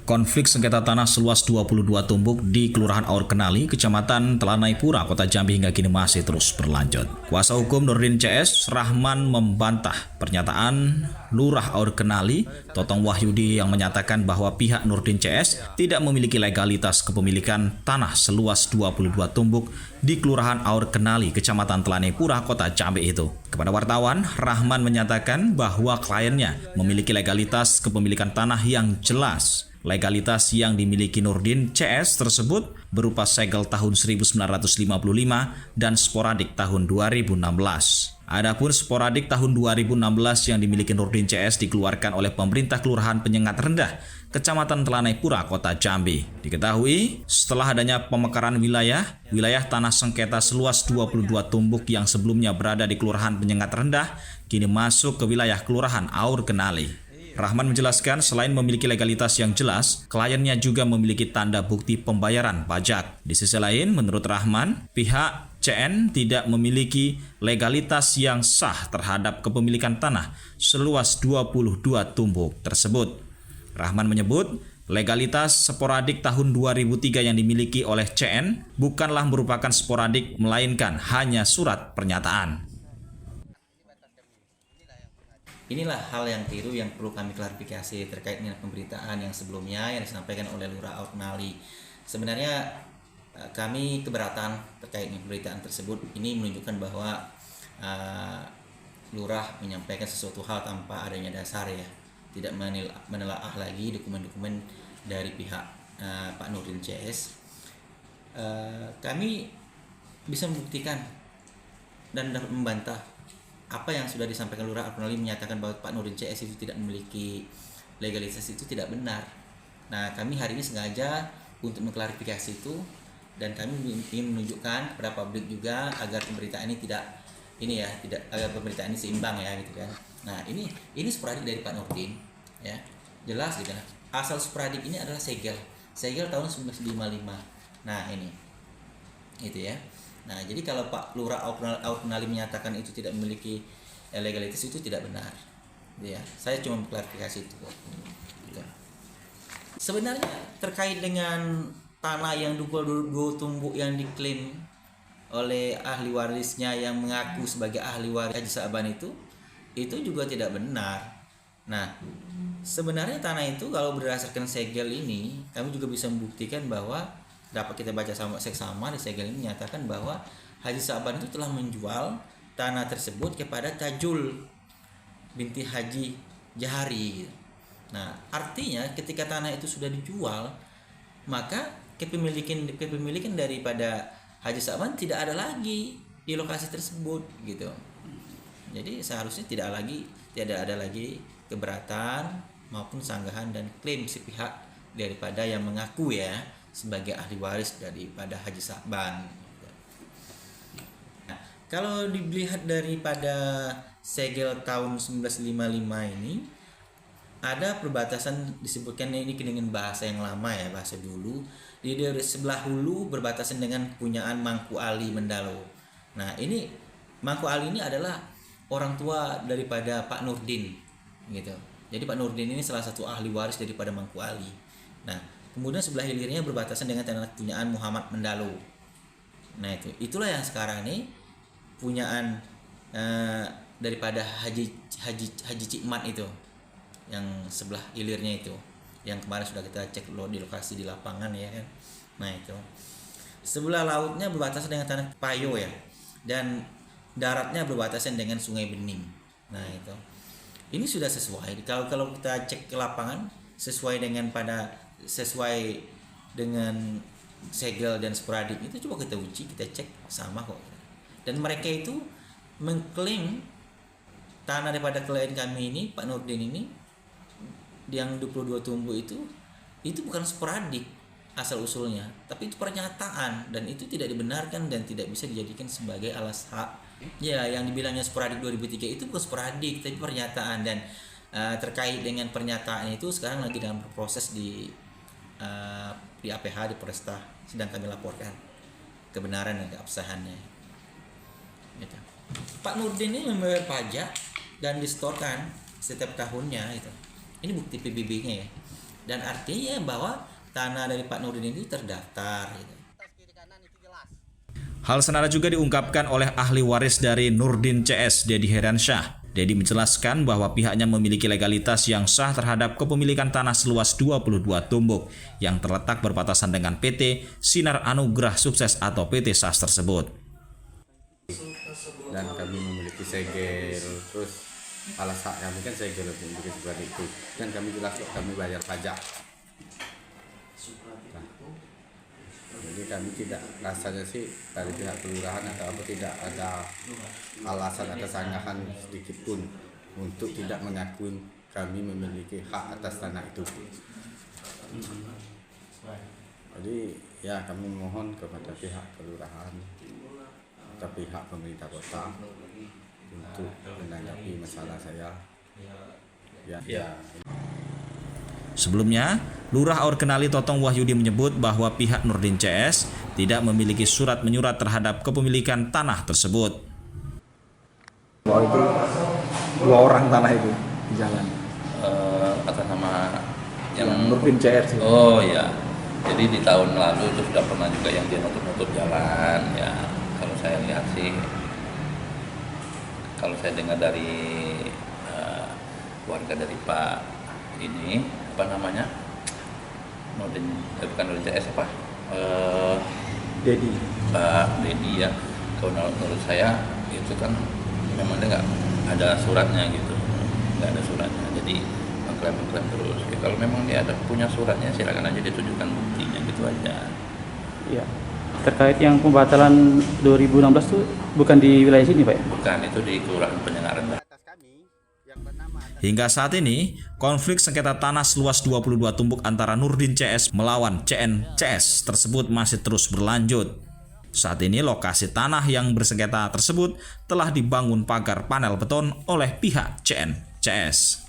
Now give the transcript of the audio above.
Konflik sengketa tanah seluas 22 tumbuk di Kelurahan Aur Kenali, Kecamatan Telanai Pura, Kota Jambi hingga kini masih terus berlanjut. Kuasa hukum Nurdin CS, Rahman, membantah pernyataan Lurah Aur Kenali, Totong Wahyudi, yang menyatakan bahwa pihak Nurdin CS tidak memiliki legalitas kepemilikan tanah seluas 22 tumbuk di Kelurahan Aur Kenali, Kecamatan Telanai Pura, Kota Jambi itu. Kepada wartawan, Rahman menyatakan bahwa kliennya memiliki legalitas kepemilikan tanah yang jelas. Legalitas yang dimiliki Nurdin CS tersebut berupa segel tahun 1955 dan sporadik tahun 2016. Adapun sporadik tahun 2016 yang dimiliki Nurdin CS dikeluarkan oleh pemerintah Kelurahan Penyengat Rendah, Kecamatan Telanai Pura, Kota Jambi. Diketahui setelah adanya pemekaran wilayah tanah sengketa seluas 22 tumbuk yang sebelumnya berada di Kelurahan Penyengat Rendah kini masuk ke wilayah Kelurahan Aur Kenali. Rahman menjelaskan selain memiliki legalitas yang jelas, kliennya juga memiliki tanda bukti pembayaran pajak. Di sisi lain, menurut Rahman, pihak CN tidak memiliki legalitas yang sah terhadap kepemilikan tanah seluas 22 tumbuk tersebut. Rahman menyebut, legalitas sporadik tahun 2003 yang dimiliki oleh CN bukanlah merupakan sporadik, melainkan hanya surat pernyataan. Inilah hal yang keliru yang perlu kami klarifikasi terkait dengan pemberitaan yang sebelumnya yang disampaikan oleh Lurah Aur Kenali. Sebenarnya kami keberatan terkait dengan pemberitaan tersebut. Ini menunjukkan bahwa Lurah menyampaikan sesuatu hal tanpa adanya dasar, ya, tidak menelaah lagi dokumen-dokumen dari pihak Pak Nurdin CS. Kami bisa membuktikan dan dapat membantah apa yang sudah disampaikan Lurah Aur Kenali, menyatakan bahwa Pak Nurdin CS itu tidak memiliki legalitas, itu tidak benar. Nah, kami hari ini sengaja untuk mengklarifikasi itu, dan kami ingin menunjukkan kepada publik juga agar pemberitaan ini agar pemberitaan ini seimbang, ya, gitu kan. Nah, ini sporadik dari Pak Nurdin, ya, jelas gitu. Asal sporadik ini adalah segel tahun 1955. Nah, ini gitu, ya. Nah, jadi kalau Pak Lurah Aur Kenali menyatakan itu tidak memiliki legalitas, itu tidak benar. Ya, saya cuma klarifikasi itu. Gitu. Sebenarnya terkait dengan tanah yang 22 tumbuk yang diklaim oleh ahli warisnya yang mengaku sebagai ahli waris Haji Sa'ban itu juga tidak benar. Nah, sebenarnya tanah itu kalau berdasarkan segel ini, kami juga bisa membuktikan bahwa dapat kita baca seksama di segel ini menyatakan bahwa Haji Sa'ban itu telah menjual tanah tersebut kepada Tajul binti Haji Jahari. Nah, artinya ketika tanah itu sudah dijual, maka kepemilikan daripada Haji Sa'ban tidak ada lagi di lokasi tersebut, gitu. Jadi seharusnya tidak ada lagi keberatan maupun sanggahan dan klaim si pihak daripada yang mengaku, ya, sebagai ahli waris daripada Haji Sa'ban. Nah, kalau dilihat daripada segel tahun 1955 ini, ada perbatasan, disebutkan ini dengan bahasa yang lama, ya, bahasa dulu. Di sebelah hulu berbatasan dengan punyaan Mangku Ali Mendalo. Nah, ini Mangku Ali ini adalah orang tua daripada Pak Nurdin, gitu. Jadi Pak Nurdin ini salah satu ahli waris daripada Mangku Ali. Nah, kemudian sebelah hilirnya berbatasan dengan tanah punyaan Muhammad Mendalo. Nah, itulah yang sekarang ini punyaan daripada Haji Cikmat itu, yang sebelah hilirnya itu, yang kemarin sudah kita cek di lokasi di lapangan, ya kan. Nah, itu sebelah lautnya berbatasan dengan tanah Payo, ya, dan daratnya berbatasan dengan Sungai Bening. Nah, itu ini sudah sesuai kalau kita cek ke lapangan, sesuai dengan segel dan sporadik itu. Coba kita uji, kita cek sama kok. Dan mereka itu mengklaim tanah daripada klien kami ini, Pak Nurdin ini, yang 22 tumbuk itu bukan sporadik asal usulnya, tapi itu pernyataan, dan itu tidak dibenarkan dan tidak bisa dijadikan sebagai alas hak. Ya, yang dibilangnya sporadik 2003 itu bukan sporadik, tapi pernyataan. Dan terkait dengan pernyataan itu sekarang lagi dalam proses di APH di Polresta, sedang kami laporkan kebenaran dan keabsahannya. Gitu. Pak Nurdin ini membayar pajak dan disetorkan setiap tahunnya itu. Ini bukti PBB-nya, ya. dan artinya bahwa tanah dari Pak Nurdin ini terdaftar gitu. Hal senada juga diungkapkan oleh ahli waris dari Nurdin CS, Dedi Heransyah. Dedi menjelaskan bahwa pihaknya memiliki legalitas yang sah terhadap kepemilikan tanah seluas 22 tumbuk yang terletak berbatasan dengan PT Sinar Anugrah Sukses atau PT SAS tersebut. Dan kami memiliki segel, terus alasan kami kan segel untuk seperti itu. Dan kami jelas kok kami bayar pajak. Nah, jadi kami tidak, rasanya sih dari pihak kelurahan atau apa tidak ada alasan atau sanggahan sedikit pun untuk tidak mengakui kami memiliki hak atas tanah itu. Jadi ya kami mohon kepada pihak kelurahan atau pihak pemerintah kota untuk menanggapi masalah saya. Ya. Sebelumnya, Lurah Aur Kenali Totong Wahyudi menyebut bahwa pihak Nurdin CS tidak memiliki surat menyurat terhadap kepemilikan tanah tersebut. Bahwa itu 2 orang tanah itu di jalan. Atas nama Yang Nurdin CS. Oh ya, jadi di tahun lalu itu sudah pernah juga yang dia nutup jalan ya. Kalau saya lihat sih, kalau saya dengar dari warga dari Pak ini apa namanya, Nurdin, bukan Nurdin CS apa? Dedi. Pak Dedi ya. Kalau menurut saya itu kan memang dia nggak ada suratnya gitu, nggak ada suratnya. Jadi mengklaim terus. Ya, kalau memang dia ada punya suratnya silakan aja ditunjukkan buktinya gitu aja. Iya. Terkait yang pembatalan 2016 itu bukan di wilayah sini, Pak? Bukan, itu di Kelurahan Penyengaran. Hingga saat ini, konflik sengketa tanah seluas 22 tumbuk antara Nurdin CS melawan CN CS tersebut masih terus berlanjut. Saat ini lokasi tanah yang bersengketa tersebut telah dibangun pagar panel beton oleh pihak CN CS.